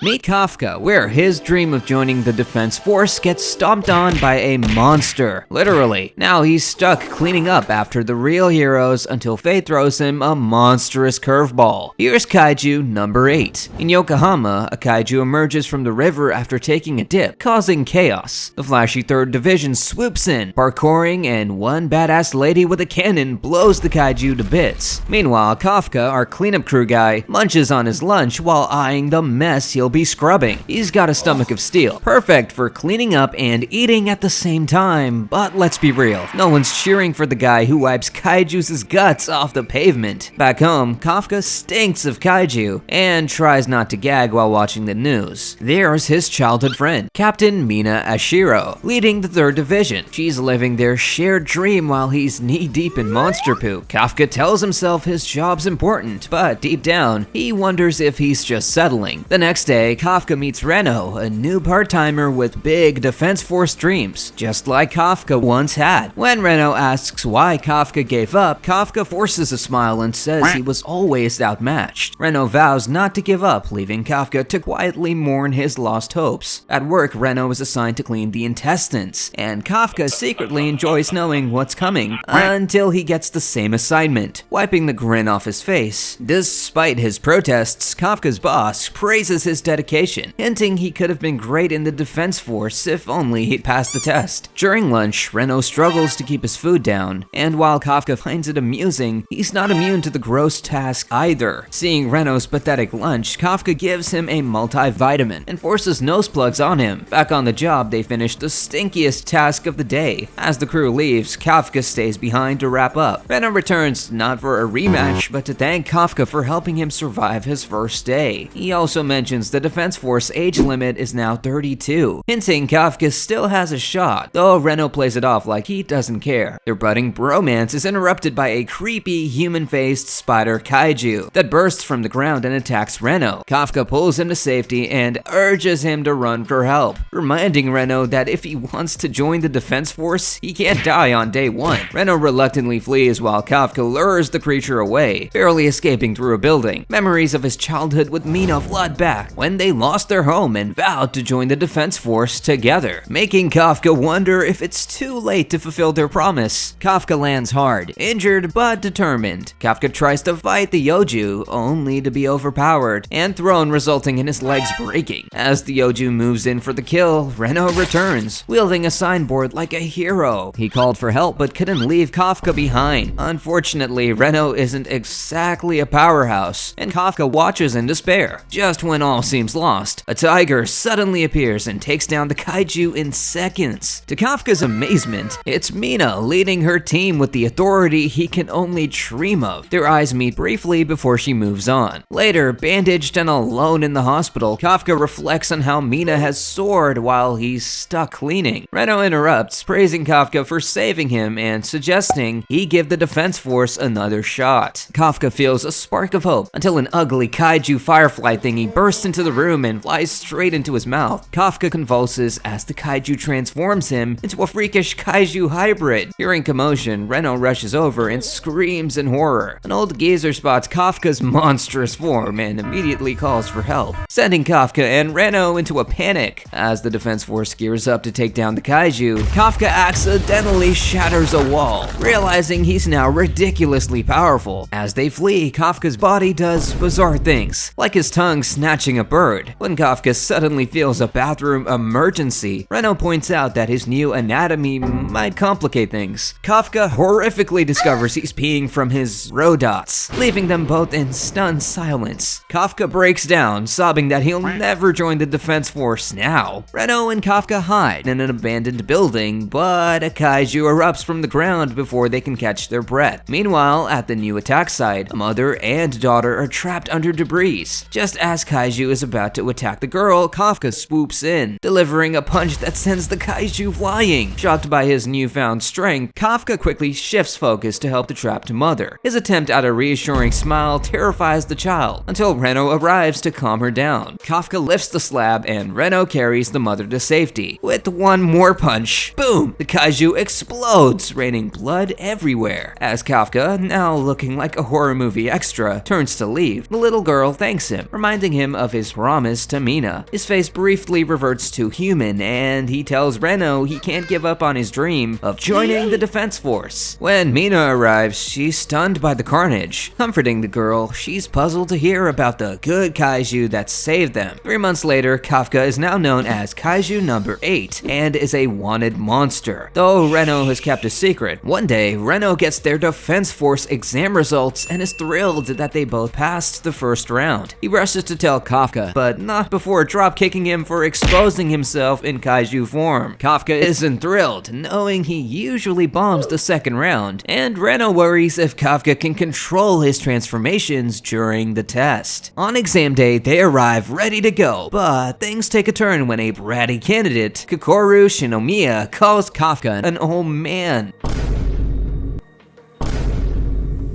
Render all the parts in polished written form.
Meet Kafka, where his dream of joining the defense force gets stomped on by a monster. Literally. Now he's stuck cleaning up after the real heroes until fate throws him a monstrous curveball. Here's Kaiju number 8. In Yokohama, a kaiju emerges from the river after taking a dip, causing chaos. The flashy 3rd Division swoops in, parkouring, and one badass lady with a cannon blows the kaiju to bits. Meanwhile, Kafka, our cleanup crew guy, munches on his lunch while eyeing the mess he'll be scrubbing. He's got a stomach of steel, perfect for cleaning up and eating at the same time, but let's be real, no one's cheering for the guy who wipes kaiju's guts off the pavement. Back home, Kafka stinks of kaiju and tries not to gag while watching the news. There's his childhood friend, Captain Mina Ashiro, leading the 3rd Division. She's living their shared dream while he's knee-deep in monster poop. Kafka tells himself his job's important, but deep down, he wonders if he's just settling. The next day, Kafka meets Reno, a new part-timer with big Defense Force dreams, just like Kafka once had. When Reno asks why Kafka gave up, Kafka forces a smile and says he was always outmatched. Reno vows not to give up, leaving Kafka to quietly mourn his lost hopes. At work, Reno is assigned to clean the intestines, and Kafka secretly enjoys knowing what's coming until he gets the same assignment, wiping the grin off his face. Despite his protests, Kafka's boss praises his dedication, hinting he could have been great in the defense force if only he'd passed the test. During lunch, Reno struggles to keep his food down, and while Kafka finds it amusing, he's not immune to the gross task either. Seeing Reno's pathetic lunch, Kafka gives him a multivitamin and forces nose plugs on him. Back on the job, they finish the stinkiest task of the day. As the crew leaves, Kafka stays behind to wrap up. Reno returns not for a rematch, but to thank Kafka for helping him survive his first day. He also mentions the Defense Force age limit is now 32, hinting Kafka still has a shot, though Reno plays it off like he doesn't care. Their budding bromance is interrupted by a creepy, human-faced spider kaiju that bursts from the ground and attacks Reno. Kafka pulls him to safety and urges him to run for help, reminding Reno that if he wants to join the Defense Force, he can't die on day 1. Reno reluctantly flees while Kafka lures the creature away, barely escaping through a building. Memories of his childhood with Mina flood back when they lost their home and vowed to join the Defense Force together, making Kafka wonder if it's too late to fulfill their promise. Kafka lands hard, injured but determined. Kafka tries to fight the Yoju, only to be overpowered and thrown, resulting in his legs breaking. As the Yoju moves in for the kill, Reno returns, wielding a signboard like a hero. He called for help but couldn't leave Kafka behind. Unfortunately, Reno isn't exactly a powerhouse, and Kafka watches in despair. Just when all seems lost, a tiger suddenly appears and takes down the kaiju in seconds. To Kafka's amazement, it's Mina leading her team with the authority he can only dream of. Their eyes meet briefly before she moves on. Later, bandaged and alone in the hospital, Kafka reflects on how Mina has soared while he's stuck cleaning. Reno interrupts, praising Kafka for saving him and suggesting he give the Defense Force another shot. Kafka feels a spark of hope until an ugly kaiju firefly thingy bursts into the room and flies straight into his mouth. Kafka convulses as the kaiju transforms him into a freakish kaiju hybrid. Hearing commotion, Reno rushes over and screams in horror. An old geezer spots Kafka's monstrous form and immediately calls for help, sending Kafka and Reno into a panic. As the Defense Force gears up to take down the kaiju, Kafka accidentally shatters a wall, realizing he's now ridiculously powerful. As they flee, Kafka's body does bizarre things, like his tongue snatching a bird. When Kafka suddenly feels a bathroom emergency, Reno points out that his new anatomy might complicate things. Kafka horrifically discovers he's peeing from his rodots, leaving them both in stunned silence. Kafka breaks down, sobbing that he'll never join the Defense Force now. Reno and Kafka hide in an abandoned building, but a kaiju erupts from the ground before they can catch their breath. Meanwhile, at the new attack site, a mother and daughter are trapped under debris. Just as kaiju is about to attack the girl, Kafka swoops in, delivering a punch that sends the kaiju flying. Shocked by his newfound strength, Kafka quickly shifts focus to help the trapped mother. His attempt at a reassuring smile terrifies the child, until Reno arrives to calm her down. Kafka lifts the slab and Reno carries the mother to safety. With one more punch, boom, the kaiju explodes, raining blood everywhere. As Kafka, now looking like a horror movie extra, turns to leave, the little girl thanks him, reminding him of his his promise to Mina. His face briefly reverts to human, and he tells Reno he can't give up on his dream of joining the defense force. When Mina arrives, she's stunned by the carnage. Comforting the girl, she's puzzled to hear about the good kaiju that saved them. 3 months later, Kafka is now known as Kaiju No. 8 and is a wanted monster. Though Reno has kept a secret, one day Reno gets their defense force exam results and is thrilled that they both passed the first round. He rushes to tell Kafka, but not before drop-kicking him for exposing himself in kaiju form. Kafka isn't thrilled, knowing he usually bombs the second round, and Reno worries if Kafka can control his transformations during the test. On exam day, they arrive ready to go, but things take a turn when a bratty candidate, Kakoru Shinomiya, calls Kafka an old man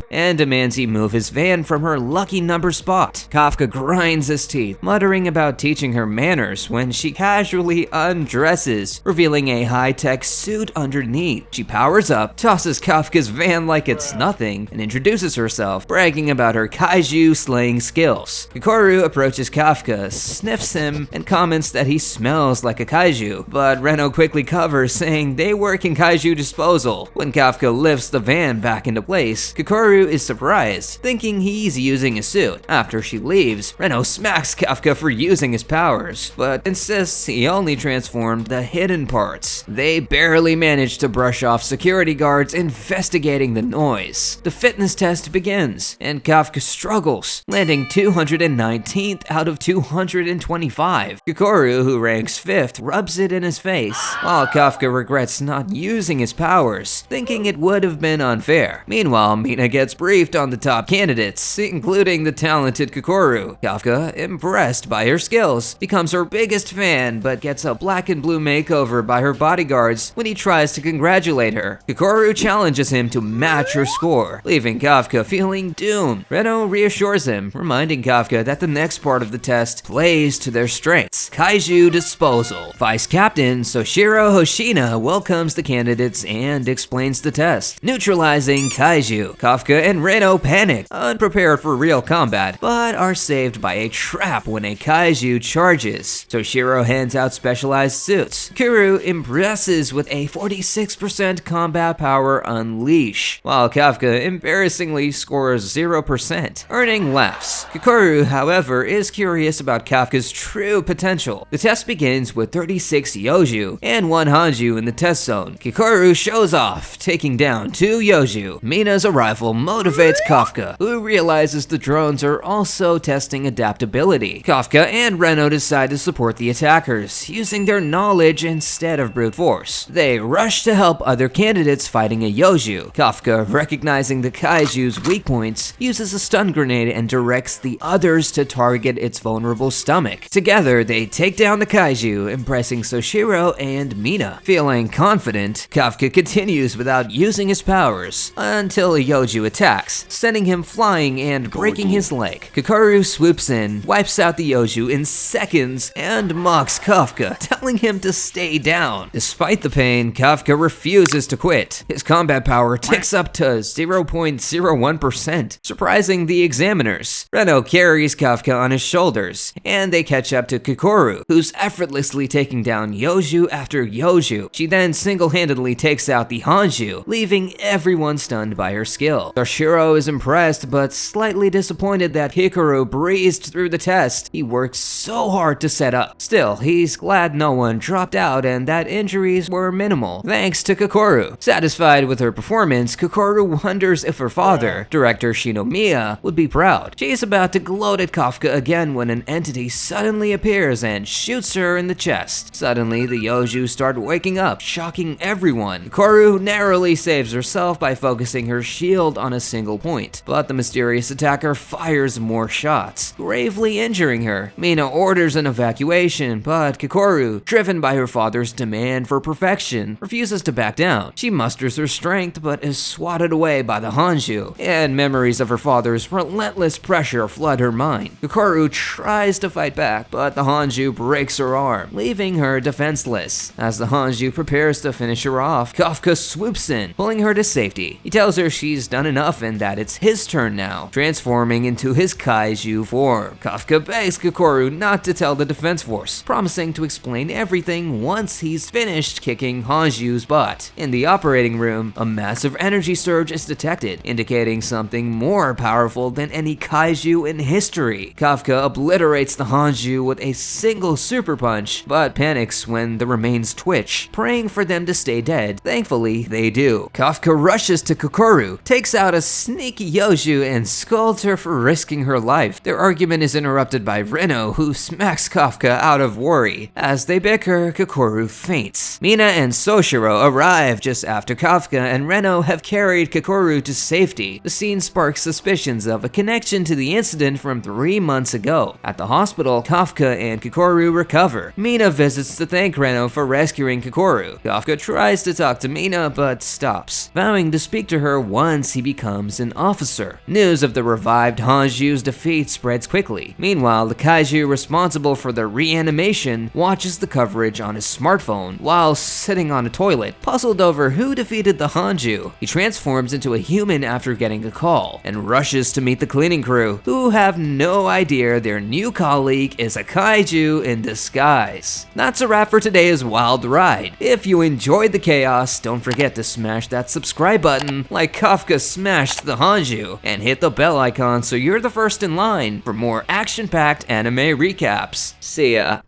and demands he move his van from her lucky number spot. Kafka grinds his teeth, muttering about teaching her manners when she casually undresses, revealing a high-tech suit underneath. She powers up, tosses Kafka's van like it's nothing, and introduces herself, bragging about her kaiju slaying skills. Kakoru approaches Kafka, sniffs him, and comments that he smells like a kaiju, but Reno quickly covers, saying they work in kaiju disposal. When Kafka lifts the van back into place, Kakoru is surprised, thinking he's using a suit. After she leaves, Reno smacks Kafka for using his powers, but insists he only transformed the hidden parts. They barely manage to brush off security guards investigating the noise. The fitness test begins, and Kafka struggles, landing 219th out of 225. Kakoru, who ranks 5th, rubs it in his face, while Kafka regrets not using his powers, thinking it would have been unfair. Meanwhile, Mina gets briefed on the top candidates, including the talented Kakoru. Kafka, impressed by her skills, becomes her biggest fan, but gets a black and blue makeover by her bodyguards when he tries to congratulate her. Kakoru challenges him to match her score, leaving Kafka feeling doomed. Reno reassures him, reminding Kafka that the next part of the test plays to their strengths: kaiju disposal. Vice Captain Soshiro Hoshina welcomes the candidates and explains the test, neutralizing kaiju. Kafka and Reno panic, unprepared for real combat, but are saved by a trap when a kaiju charges. Toshiro hands out specialized suits. Kuru impresses with a 46% combat power unleash, while Kafka embarrassingly scores 0%, earning laughs. Kakoru, however, is curious about Kafka's true potential. The test begins with 36 Yoju and 1 Hanju in the test zone. Kakoru shows off, taking down 2 Yoju. Mina's arrival motivates Kafka, who realizes the drones are also testing adaptability. Kafka and Reno decide to support the attackers, using their knowledge instead of brute force. They rush to help other candidates fighting a Yoju. Kafka, recognizing the kaiju's weak points, uses a stun grenade and directs the others to target its vulnerable stomach. Together, they take down the kaiju, impressing Soshiro and Mina. Feeling confident, Kafka continues without using his powers until a Yoju attacks, sending him flying and breaking his leg. Kakoru swoops in, wipes out the Yoju in seconds, and mocks Kafka, telling him to stay down. Despite the pain, Kafka refuses to quit. His combat power ticks up to 0.01%, surprising the examiners. Reno carries Kafka on his shoulders, and they catch up to Kakoru, who's effortlessly taking down Yoju after Yoju. She then single-handedly takes out the Hanju, leaving everyone stunned by her skill. Toshiro is impressed, but slightly disappointed that Hikaru breezed through the test he worked so hard to set up. Still, he's glad no one dropped out and that injuries were minimal, thanks to Kakoru. Satisfied with her performance, Kakoru wonders if her father, director Shinomiya, would be proud. She's about to gloat at Kafka again when an entity suddenly appears and shoots her in the chest. Suddenly, the Yoju start waking up, shocking everyone. Kakoru narrowly saves herself by focusing her shield on a single point, but the mysterious attacker fires more shots, gravely injuring her. Mina orders an evacuation, but Kakoru, driven by her father's demand for perfection, refuses to back down. She musters her strength, but is swatted away by the Hanju, and memories of her father's relentless pressure flood her mind. Kakoru tries to fight back, but the Hanju breaks her arm, leaving her defenseless. As the Hanju prepares to finish her off, Kafka swoops in, pulling her to safety. He tells her she's done enough enough and that it's his turn now, transforming into his kaiju form. Kafka begs Kokoru not to tell the defense force, promising to explain everything once he's finished kicking Hanju's butt. In the operating room, a massive energy surge is detected, indicating something more powerful than any kaiju in history. Kafka obliterates the Hanju with a single super punch, but panics when the remains twitch, praying for them to stay dead. Thankfully, they do. Kafka rushes to Kokoru, takes out a sneaky Yoju, and scolds her for risking her life. Their argument is interrupted by Reno, who smacks Kafka out of worry. As they bicker, Kokoru faints. Mina and Soshiro arrive just after Kafka and Reno have carried Kokoru to safety. The scene sparks suspicions of a connection to the incident from 3 months ago. At the hospital, Kafka and Kokoru recover. Mina visits to thank Reno for rescuing Kokoru. Kafka tries to talk to Mina but stops, vowing to speak to her once he becomes an officer. News of the revived Hanju's defeat spreads quickly. Meanwhile, the kaiju responsible for the reanimation watches the coverage on his smartphone while sitting on a toilet, puzzled over who defeated the Hanju. He transforms into a human after getting a call and rushes to meet the cleaning crew, who have no idea their new colleague is a kaiju in disguise. That's a wrap for today's wild ride. If you enjoyed the chaos, don't forget to smash that subscribe button like Kafka smashed the Hanju, and hit the bell icon so you're the first in line for more action-packed anime recaps. See ya.